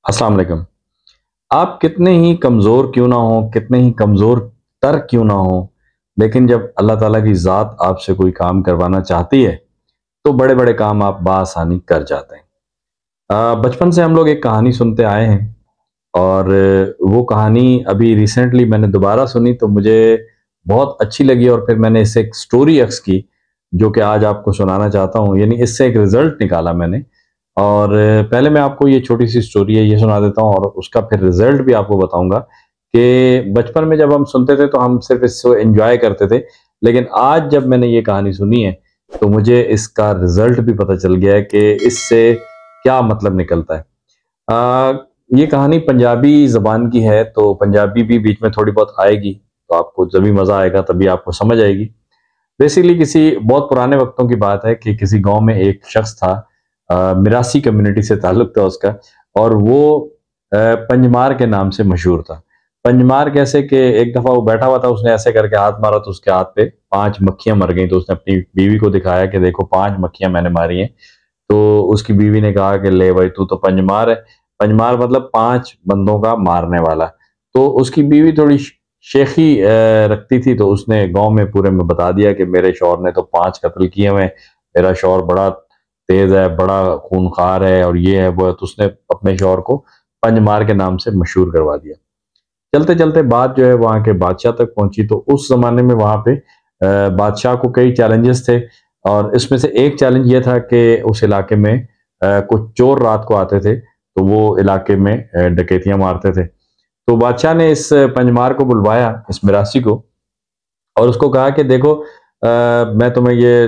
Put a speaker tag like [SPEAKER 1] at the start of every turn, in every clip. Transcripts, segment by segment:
[SPEAKER 1] अस्सलाम वालेकुम। आप कितने ही कमज़ोर क्यों ना हो, कितने ही कमज़ोर तर क्यों ना हो, लेकिन जब अल्लाह ताला की ज़ात आपसे कोई काम करवाना चाहती है, तो बड़े-बड़े काम आप बआसानी कर जाते हैं। बचपन से हम लोग एक कहानी सुनते आए हैं और वो कहानी अभी रिसेंटली मैंने दोबारा सुनी तो मुझे बहुत अच्छी लगी और फिर मैंने इससे एक स्टोरी अक्स की, जो कि आज आपको सुनाना चाहता हूँ। यानी इससे एक रिज़ल्ट निकाला मैंने और पहले मैं आपको ये छोटी-सी स्टोरी है ये सुना देता हूँ और उसका फिर रिज़ल्ट भी आपको बताऊँगा कि बचपन में जब हम सुनते थे तो हम सिर्फ़ इसको एन्जॉय करते थे। लेकिन आज जब मैंने ये कहानी सुनी है, तो मुझे इसका रिज़ल्ट भी पता चल गया है कि इससे क्या मतलब निकलता है। ये कहानी पंजाबी ज़बान की है, तो पंजाबी भी बीच में थोड़ी बहुत आएगी, तो आपको जब भी मज़ा आएगा तभी आपको समझ आएगी। बेसिकली किसी बहुत पुराने वक़्तों की बात है कि किसी गाँव में एक शख्स था, मिरासी कम्युनिटी से ताल्लुक़ था उसका और वो पंजमार के नाम से मशहूर था। पंजमार कैसे कि एक दफ़ा वो बैठा हुआ था, उसने ऐसे करके हाथ मारा तो उसके हाथ पे 5 मक्खियाँ मर गईं, तो उसने अपनी बीवी को दिखाया कि देखो 5 मक्खियाँ मैंने मारी हैं। तो उसकी बीवी ने कहा कि ले भाई तू तो पंजमार है। पंजमार मतलब 5 बंदों का मारने वाला। तो उसकी बीवी थोड़ी शेखी रखती थी, तो उसने गाँव में पूरे में बता दिया कि मेरे शौहर ने तो 5 कत्ल किए हुए हैं, मेरा शौहर बड़ा तेज़ है, बड़ा खूनखार है और ये है, वो है। तो उसने अपने शौहर को पंजमार के नाम से मशहूर करवा दिया। चलते-चलते बात जो है वहाँ के बादशाह तक पहुँची, तो उस ज़माने में वहाँ पे बादशाह को कई चैलेंजेस थे और इसमें से एक चैलेंज ये था कि उस इलाके में कुछ चोर रात को आते थे, तो वो इलाके में डकैतियाँ मारते थे। तो बादशाह ने इस पंजमार को बुलवाया, इस मिरासी को, और उसको कहा कि देखो मैं तुम्हें ये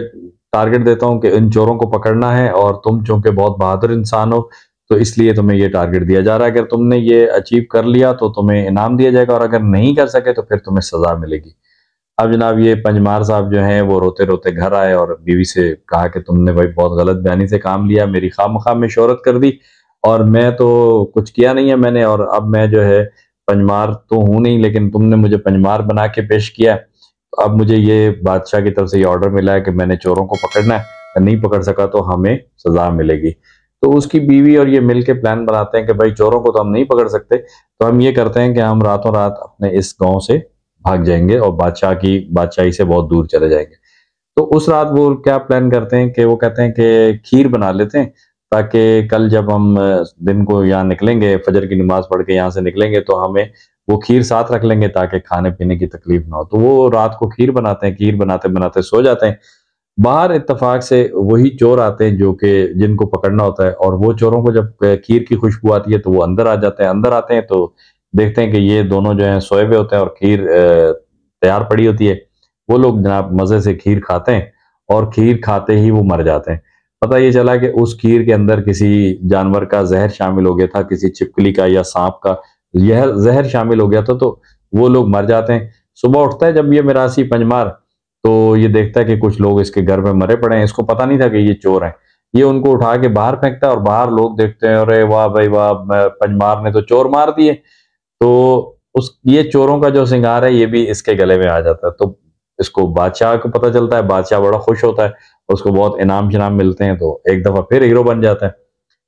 [SPEAKER 1] टारगेट देता हूँ कि इन चोरों को पकड़ना है और तुम चूँकि बहुत बहादुर इंसान हो, तो इसलिए तुम्हें ये टारगेट दिया जा रहा है। अगर तुमने ये अचीव कर लिया तो तुम्हें इनाम दिया जाएगा और अगर नहीं कर सके तो फिर तुम्हें सज़ा मिलेगी। अब जनाब ये पंजमार साहब जो हैं वो रोते-रोते घर आए और बीवी से कहा कि तुमने भाई बहुत गलत बयानी से काम लिया, मेरी खामख़ा में शोहरत कर दी और मैं तो कुछ किया नहीं है मैंने, और अब मैं जो है पंजमार तो हूँ नहीं, लेकिन तुमने मुझे पंजमार बना के पेश किया है। तो अब मुझे ये बादशाह की तरफ से ये ऑर्डर मिला है कि मैंने चोरों को पकड़ना है, अगर नहीं पकड़ सका तो हमें सज़ा मिलेगी। तो उसकी बीवी और ये मिल के प्लान बनाते हैं कि भाई चोरों को तो हम नहीं पकड़ सकते, तो हम ये करते हैं कि हम रातों रात अपने इस गाँव से भाग जाएँगे और बादशाह की बादशाही से बहुत दूर चले जाएँगे। तो उस रात वो क्या प्लान करते हैं कि वो कहते हैं कि खीर बना लेते हैं, ताकि कल जब हम दिन को यहाँ निकलेंगे, फजर की नमाज़ पढ़ के यहाँ से निकलेंगे तो हमें वो खीर साथ रख लेंगे ताकि खाने-पीने की तकलीफ ना हो। तो वो रात को खीर बनाते हैं, खीर बनाते-बनाते सो जाते हैं। बाहर इत्तेफाक से वही चोर आते हैं जो कि जिनको पकड़ना होता है, और वो चोरों को जब खीर की खुशबू आती है तो वो अंदर आ जाते हैं। अंदर आते हैं तो देखते हैं कि ये दोनों जो हैं सोए हुए होते हैं और खीर तैयार पड़ी होती है। वो लोग जनाब मज़े से खीर खाते हैं और खीर खाते ही वो मर जाते हैं। पता ये चला कि उस खीर के अंदर किसी जानवर का ज़हर शामिल हो गया था, किसी छिपकली का या साँप का यह ज़हर शामिल हो गया था, तो वो लोग मर जाते हैं। सुबह उठता है जब ये मिरासी पंजमार, तो ये देखता है कि कुछ लोग इसके घर में मरे पड़े हैं। इसको पता नहीं था कि ये चोर हैं। ये उनको उठा के बाहर फेंकता है और बाहर लोग देखते हैं, अरे वाह भाई वाह! पंजमार ने तो चोर मार दिए। तो उस ये चोरों का जो सिंगार है ये भी इसके गले में आ जाता है। तो इसको बादशाह को पता चलता है, बादशाह बड़ा खुश होता है, उसको बहुत इनाम-शिनाम मिलते हैं, तो एक दफ़ा फिर हीरो बन जाता है।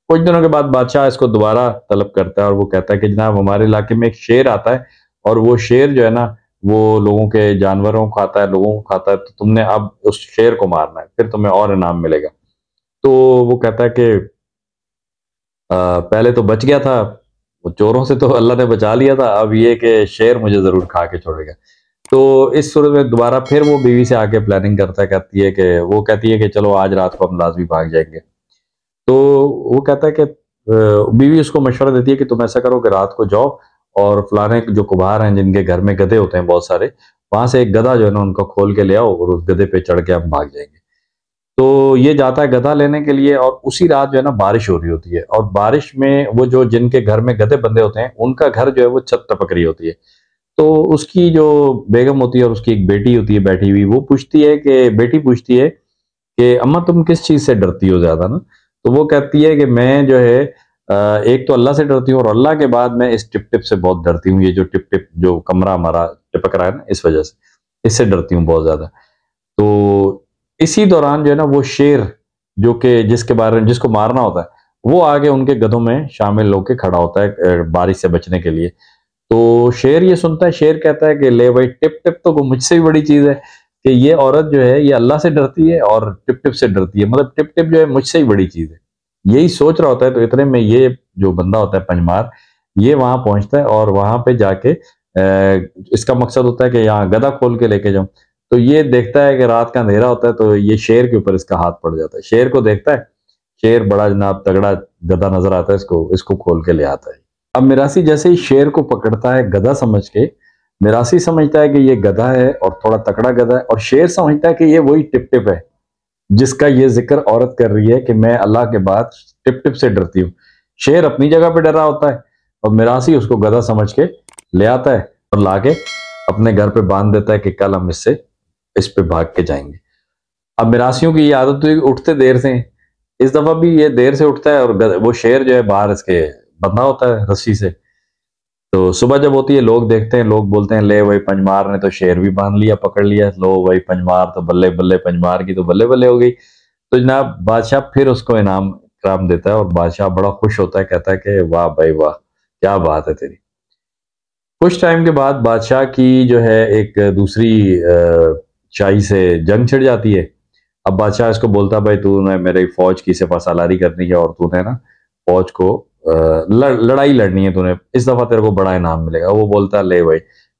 [SPEAKER 1] कुछ दिनों के बाद बादशाह इसको दोबारा तलब करता है और वो कहता है कि जनाब हमारे इलाके में एक शेर आता है और वो शेर जो है ना, वो लोगों के जानवरों को खाता है, लोगों को खाता है, तो तुमने अब उस शेर को मारना है, फिर तुम्हें और इनाम मिलेगा। तो वो कहता है कि पहले तो बच गया था, वो चोरों से तो अल्लाह ने बचा लिया था, अब ये कि शेर मुझे ज़रूर खा के छोड़ेगा। तो इस सूरत में दोबारा फिर वो बीवी से आके प्लानिंग करता है, कहती है कि वो कहती है कि चलो आज रात को हम लाज़मी भाग जाएँगे। तो वो कहता है कि बीवी उसको मशवरा देती है कि तुम ऐसा करो कि रात को जाओ और फलाने जो कुम्हार हैं जिनके घर में गधे होते हैं बहुत सारे, वहाँ से एक गधा जो है ना उनको खोल के ले आओ और उस गधे पे चढ़ के हम भाग जाएँगे। तो ये जाता है गधा लेने के लिए और उसी रात जो है ना बारिश हो रही होती है और बारिश में वो जो जिनके घर में गधे बंधे होते हैं, उनका घर जो है वो छत टपक रही होती है। तो उसकी जो बेगम होती है और उसकी एक बेटी होती है बैठी हुई, वो पूछती है कि बेटी पूछती है कि अम्मा तुम किस चीज़ से डरती हो ज़्यादा ना? तो वो कहती है कि मैं जो है एक तो अल्लाह से डरती हूँ और अल्लाह के बाद मैं इस टिप-टिप से बहुत डरती हूँ। ये जो टिप-टिप जो कमरा हमारा टिपक रहा है ना, इस वज़ह से, इससे डरती हूँ बहुत ज़्यादा। तो इसी दौरान जो है ना वो शेर जो कि जिसके बारे में जिसको मारना होता है, वो आगे उनके गधों में शामिल होकर खड़ा होता है बारिश से बचने के लिए। तो शेर ये सुनता है, शेर कहता है कि ले भाई, टिप टिप तो मुझसे भी बड़ी चीज है, कि ये औरत जो है ये अल्लाह से डरती है और टिप टिप से डरती है, मतलब टिप टिप जो है मुझसे ही बड़ी चीज है। यही सोच रहा होता है। तो इतने में ये जो बंदा होता है पंजमार, ये वहां पहुंचता है और वहां पे जाके इसका मकसद होता है कि यहाँ गधा खोल के लेके जाऊं। तो ये देखता है कि रात का अंधेरा होता है, तो ये शेर के ऊपर इसका हाथ पड़ जाता है। शेर को देखता है, शेर बड़ा जनाब तगड़ा गधा नजर आता है, इसको इसको खोल के ले आता है। अब मिरासी जैसे ही शेर को पकड़ता है गधा समझ के, मिरासी समझता है कि ये गधा है और थोड़ा तकड़ा गधा है, और शेर समझता है कि ये वही टिप टिप है जिसका ये जिक्र औरत कर रही है कि मैं अल्लाह के बाद टिप टिप से डरती हूँ। शेर अपनी जगह पे डरा होता है और मिरासी उसको गधा समझ के ले आता है और लाके अपने घर पे बांध देता है कि कल हम इससे इस पे भाग के जाएंगे। अब मिरासियों की ये आदत हुई, उठते देर से, इस दफा भी ये देर से उठता है और वो शेर जो है बाहर इसके बंधा होता है रस्सी से। तो सुबह जब होती है लोग देखते हैं, लोग बोलते हैं ले भाई पंजमार ने तो शेर भी बांध लिया, पकड़ लिया, लो भाई पंजमार तो बल्ले बल्ले, पंजमार की तो बल्ले बल्ले हो गई। तो जनाब बादशाह फिर उसको इनाम इकराम देता है और बादशाह बड़ा खुश होता है, कहता है कि वाह भाई वाह, क्या बात है तेरी। कुछ टाइम के बाद बादशाह की जो है एक दूसरी शाही से जंग छिड़ जाती है। अब बादशाह इसको बोलता है भाई तूने मेरी फौज की सिपहसालारी करनी है और तूने ना फौज को लड़ाई लड़नी है, तूने इस दफा तेरे को बड़ा इनाम मिलेगा। वो बोलता है ले भाई,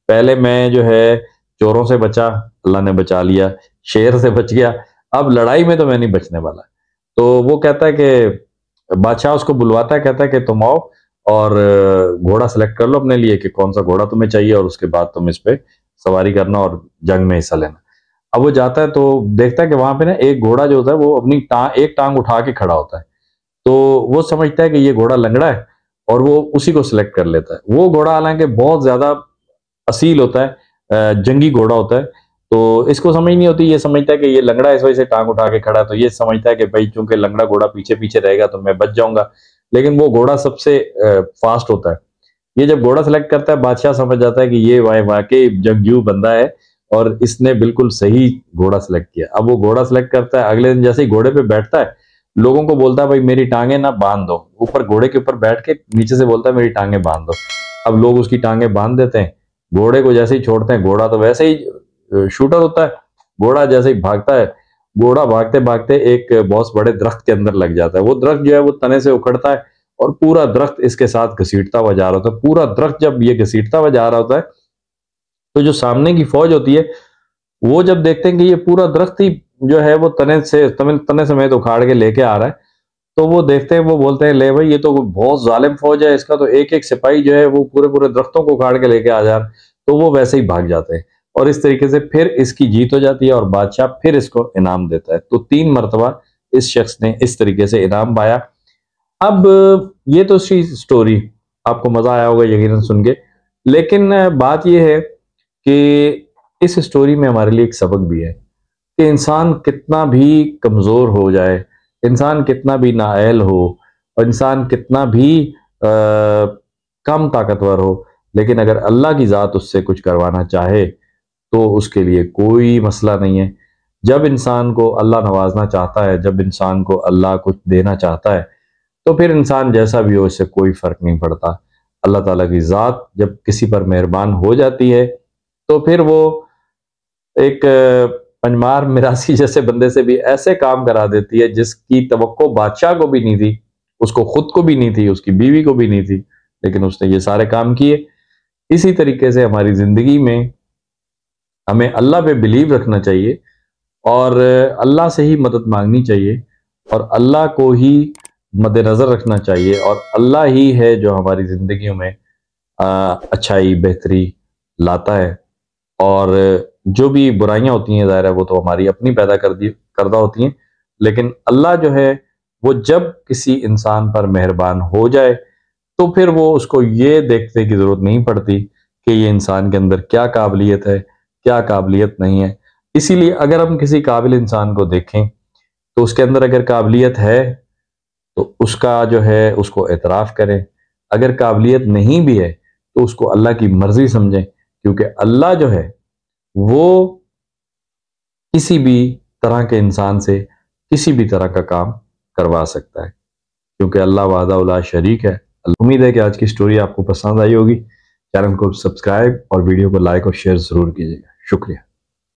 [SPEAKER 1] पहले मैं जो है चोरों से बचा, अल्लाह ने बचा लिया, शेर से बच गया, अब लड़ाई में तो मैं नहीं बचने वाला। तो वो कहता है कि बादशाह उसको बुलवाता है, कहता है कि तुम आओ और घोड़ा सेलेक्ट कर लो अपने लिए कि कौन सा घोड़ा तुम्हें चाहिए, और उसके बाद तुम इस पे सवारी करना और जंग में हिस्सा लेना। अब वो जाता है तो देखता है कि वहां पे ना एक घोड़ा जो होता है वो अपनी एक टांग उठा के खड़ा होता है। तो वो समझता है कि ये घोड़ा लंगड़ा है और वो उसी को सिलेक्ट कर लेता है। वो घोड़ा हालांकि बहुत ज्यादा असील होता है, जंगी घोड़ा होता है। तो इसको समझ नहीं होती, ये समझता है कि ये लंगड़ा है इस वजह से टांग उठा के खड़ा है। तो ये समझता है कि भाई चूंकि लंगड़ा घोड़ा पीछे पीछे रहेगा तो मैं बच जाऊंगा, लेकिन वो घोड़ा सबसे फास्ट होता है। ये जब घोड़ा सेलेक्ट करता है, बादशाह समझ जाता है कि ये वाकई जंगजू बंदा है और इसने बिल्कुल सही घोड़ा सेलेक्ट किया। अब वो घोड़ा सेलेक्ट करता है, अगले दिन जैसे ही घोड़े पे बैठता है लोगों को बोलता है भाई मेरी टांगे ना बांध दो, ऊपर घोड़े के ऊपर बैठ के नीचे से बोलता है मेरी टांगे बांध दो। अब लोग उसकी टांगे बांध देते हैं। घोड़े को जैसे ही छोड़ते हैं, घोड़ा तो वैसे ही शूटर होता है, घोड़ा जैसे ही भागता है, घोड़ा भागते भागते एक बहुत बड़े दरख्त के अंदर लग जाता है। वो दरख्त जो है वो तने से उखड़ता है और पूरा दरख्त इसके साथ घसीटता हुआ जा रहा होता है। पूरा दरख्त जब ये घसीटता हुआ जा रहा होता है तो जो सामने की फौज होती है वो जब देखते हैं कि ये पूरा दरख्त ही जो है वो तने समेत उखाड़ के लेके आ रहा है, तो वो देखते हैं, वो बोलते हैं ले भाई ये तो बहुत जालिम फौज है, इसका तो एक एक सिपाही जो है वो पूरे पूरे दरख्तों को उखाड़ के लेके आ जा रहा है। तो वो वैसे ही भाग जाते हैं और इस तरीके से फिर इसकी जीत हो जाती है और बादशाह फिर इसको इनाम देता है। तो 3 मरतबा इस शख्स ने इस तरीके से इनाम पाया। अब ये तो सी स्टोरी, आपको मजा आया होगा यकीनन सुन के, लेकिन बात यह है कि इस स्टोरी में हमारे लिए एक सबक भी है कि इंसान कितना भी कमजोर हो जाए, इंसान कितना भी नाअहल हो और इंसान कितना भी कम ताकतवर हो, लेकिन अगर अल्लाह की ज़ात उससे कुछ करवाना चाहे तो उसके लिए कोई मसला नहीं है। जब इंसान को अल्लाह नवाजना चाहता है, जब इंसान को अल्लाह कुछ देना चाहता है, तो फिर इंसान जैसा भी हो इससे कोई फर्क नहीं पड़ता। अल्लाह ताला की ज़ात जब किसी पर मेहरबान हो जाती है तो फिर वो एक पंजमार मिरासी जैसे बंदे से भी ऐसे काम करा देती है जिसकी तवक्को बादशाह को भी नहीं थी, उसको खुद को भी नहीं थी, उसकी बीवी को भी नहीं थी, लेकिन उसने ये सारे काम किए। इसी तरीके से हमारी जिंदगी में हमें अल्लाह पे बिलीव रखना चाहिए और अल्लाह से ही मदद मांगनी चाहिए और अल्लाह को ही मद्देनजर रखना चाहिए, और अल्लाह ही है जो हमारी जिंदगियों में अच्छाई बेहतरी लाता है। और जो भी बुराइयां होती हैं ज़ाहिर है वो तो हमारी अपनी पैदा करदा होती हैं, लेकिन अल्लाह जो है वो जब किसी इंसान पर मेहरबान हो जाए तो फिर वो उसको ये देखने की ज़रूरत नहीं पड़ती कि ये इंसान के अंदर क्या काबिलियत है, क्या काबिलियत नहीं है। इसीलिए अगर हम किसी काबिल इंसान को देखें तो उसके अंदर अगर काबिलियत है तो उसका जो है उसको एतराफ़ करें, अगर काबिलियत नहीं भी है तो उसको अल्लाह की मर्जी समझें, क्योंकि अल्लाह जो है वो किसी भी तरह के इंसान से किसी भी तरह का काम करवा सकता है। क्योंकि अल्लाह वादा उला शरीक है। उम्मीद है कि आज की स्टोरी आपको पसंद आई होगी। चैनल को सब्सक्राइब और वीडियो को लाइक और शेयर जरूर कीजिएगा। शुक्रिया।